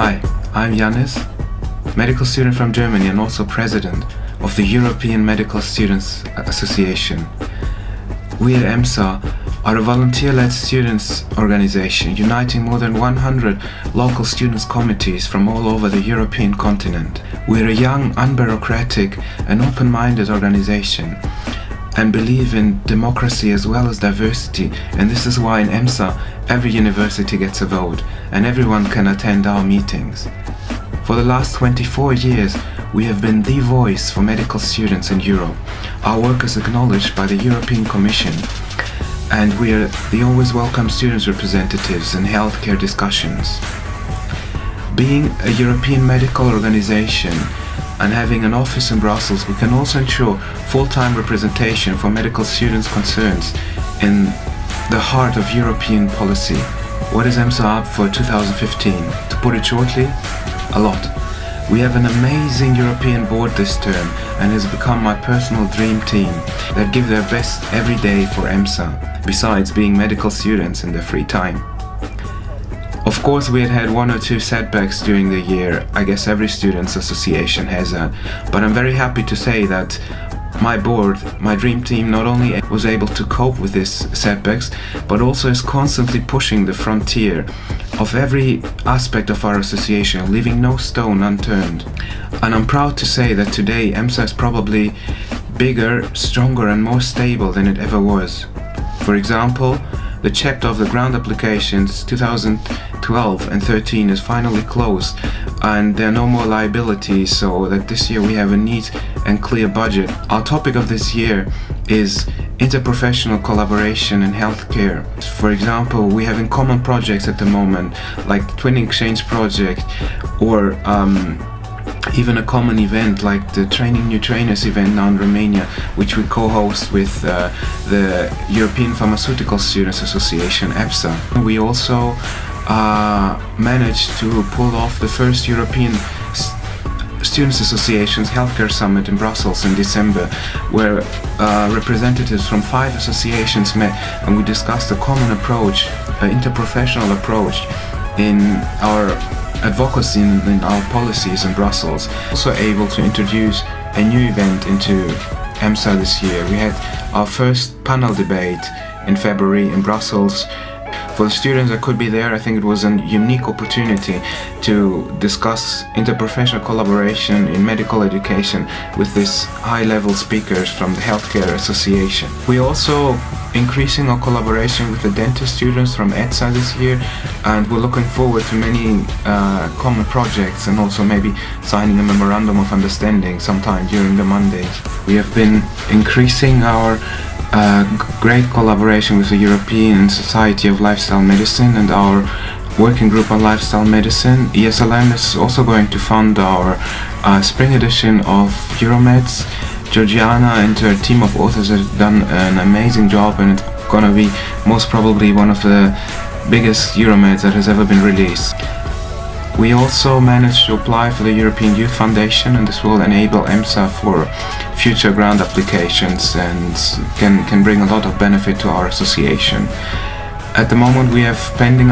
Hi, I'm Yannis, medical student from Germany and also president of the European Medical Students Association. We at EMSA are a volunteer-led students organization uniting more than 100 local students' committees from all over the European continent. We're a young, unbureaucratic and open-minded organization and believe in democracy as well as diversity, and this is why in EMSA every university gets a vote and everyone can attend our meetings. For the last 24 years we have been the voice for medical students in Europe. Our work is acknowledged by the European Commission and we are the always welcome students' representatives in healthcare discussions. Being a European medical organization and having an office in Brussels, we can also ensure full-time representation for medical students' concerns in the heart of European policy. What is EMSA up for 2015? To put it shortly, a lot. We have an amazing European board this term and has become my personal dream team that give their best every day for EMSA, besides being medical students in their free time. Of course, we had one or two setbacks during the year. I guess every students' association has that. But I'm very happy to say that my board, my dream team, not only was able to cope with these setbacks, but also is constantly pushing the frontier of every aspect of our association, leaving no stone unturned. And I'm proud to say that today EMSA is probably bigger, stronger and more stable than it ever was. For example, the chapter of the grant applications 2012 and 13 is finally closed and there are no more liabilities, so that this year we have a neat and clear budget. Our topic of this year is interprofessional collaboration in healthcare. For example, we have in common projects at the moment like the Twin Exchange project or even a common event like the Training New Trainers event now in Romania, which we co-host with the European Pharmaceutical Students Association, EPSA. We also managed to pull off the first European Students Association's Healthcare Summit in Brussels in December, where representatives from 5 associations met and we discussed a common approach, an interprofessional approach in our advocacy in our policies in Brussels. Also able to introduce a new event into EMSA this year. We had our first panel debate in February in Brussels. For the students that could be there, I think it was a unique opportunity to discuss interprofessional collaboration in medical education with these high-level speakers from the Healthcare Association. We also increasing our collaboration with the dentist students from EDSA this year, and we're looking forward to many common projects and also maybe signing a memorandum of understanding sometime during the Mondays. We have been increasing our great collaboration with the European Society of Lifestyle Medicine and our working group on lifestyle medicine. ESLM is also going to fund our spring edition of EuroMeds. Georgiana and her team of authors have done an amazing job and it's going to be most probably one of the biggest EuroMeds that has ever been released. We also managed to apply for the European Youth Foundation, and this will enable EMSA for future grant applications and can bring a lot of benefit to our association. At the moment we have pending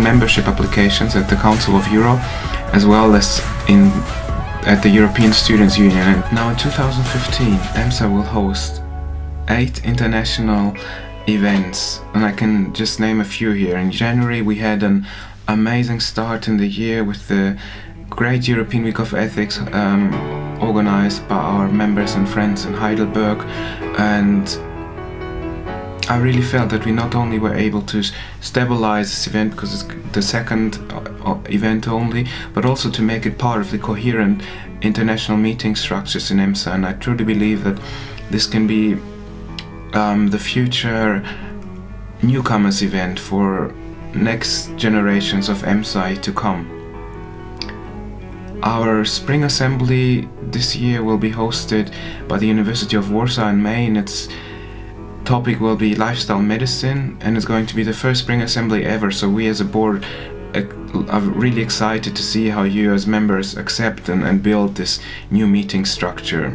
membership applications at the Council of Europe as well as at the European Students' Union. And now in 2015 EMSA will host 8 international events, and I can just name a few here. In January we had an amazing start in the year with the great European Week of Ethics organized by our members and friends in Heidelberg, and I really felt that we not only were able to stabilize this event because it's the second event only, but also to make it part of the coherent international meeting structures in EMSA, and I truly believe that this can be the future newcomers event for next generations of EMSA to come. Our spring assembly this year will be hosted by the University of Warsaw in May, and its topic will be lifestyle medicine, and it's going to be the first spring assembly ever, so we as a board are really excited to see how you as members accept and build this new meeting structure.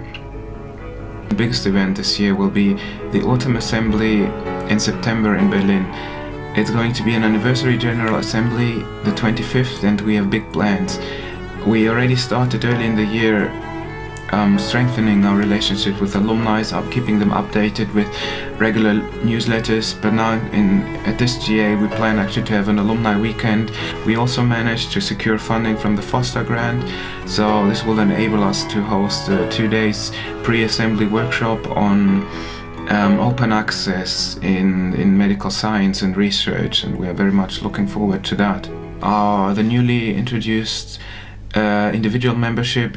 The biggest event this year will be the autumn assembly in September in Berlin. It's going to be an anniversary General Assembly, the 25th, and we have big plans. We already started early in the year strengthening our relationship with alumni, keeping them updated with regular newsletters, but now at this GA we plan actually to have an alumni weekend. We also managed to secure funding from the Foster grant, so this will enable us to host a 2 days pre-assembly workshop on open access in medical science and research, and we are very much looking forward to that. The newly introduced individual membership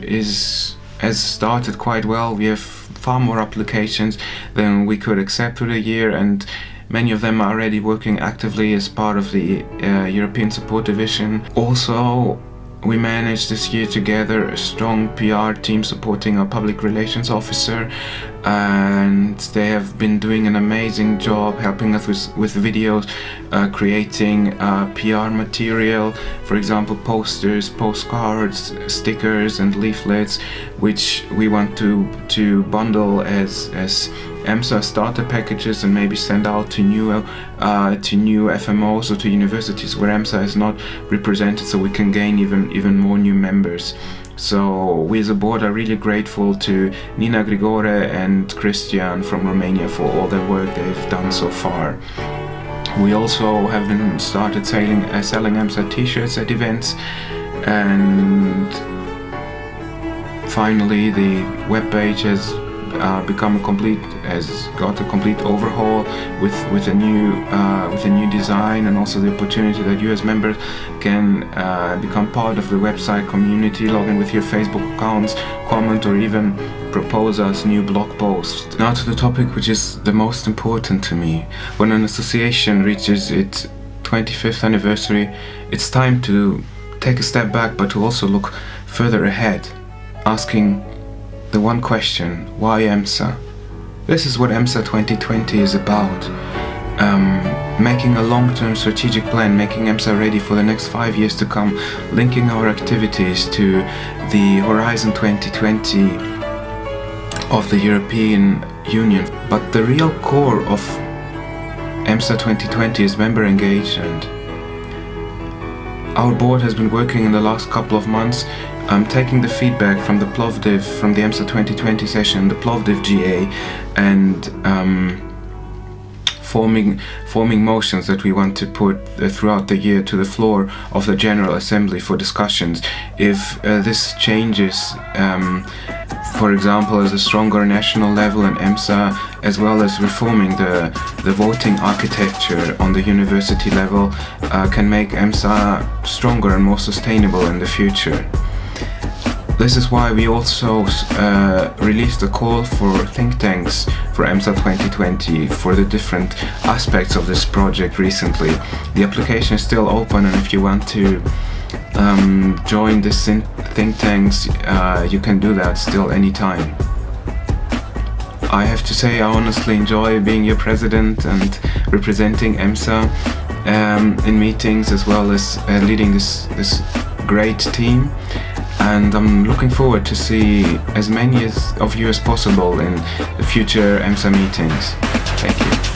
has started quite well. We have far more applications than we could accept through the year, and many of them are already working actively as part of the European Support Division. Also, we managed this year to gather a strong PR team supporting our public relations officer, and they have been doing an amazing job helping us with videos, creating PR material, for example posters, postcards, stickers and leaflets, which we want to bundle as EMSA starter packages and maybe send out to new FMOs or to universities where EMSA is not represented, so we can gain even more new members. So we as a board are really grateful to Nina Grigore and Christian from Romania for all the work they've done so far. We also have been started selling EMSA t-shirts at events, and finally the webpage has got a complete overhaul with a new design, and also the opportunity that you as members can become part of the website community, log in with your Facebook accounts, comment or even propose us new blog posts. Now to the topic which is the most important to me. When an association reaches its 25th anniversary, it's time to take a step back, but to also look further ahead, asking the one question: why EMSA? This is what EMSA 2020 is about. Making a long-term strategic plan, making EMSA ready for the next 5 years to come, linking our activities to the Horizon 2020 of the European Union. But the real core of EMSA 2020 is member engagement. Our board has been working in the last couple of months taking the feedback from the Plovdiv, from the EMSA 2020 session, the Plovdiv GA, and forming motions that we want to put throughout the year to the floor of the General Assembly for discussions. If this changes, for example, as a stronger national level in EMSA, as well as reforming the voting architecture on the university level, can make EMSA stronger and more sustainable in the future. This is why we also released a call for think tanks for EMSA 2020 for the different aspects of this project recently. The application is still open, and if you want to join this think tanks, you can do that still anytime. I have to say I honestly enjoy being your president and representing EMSA in meetings, as well as leading this great team. And I'm looking forward to see as many of you as possible in the future EMSA meetings. Thank you.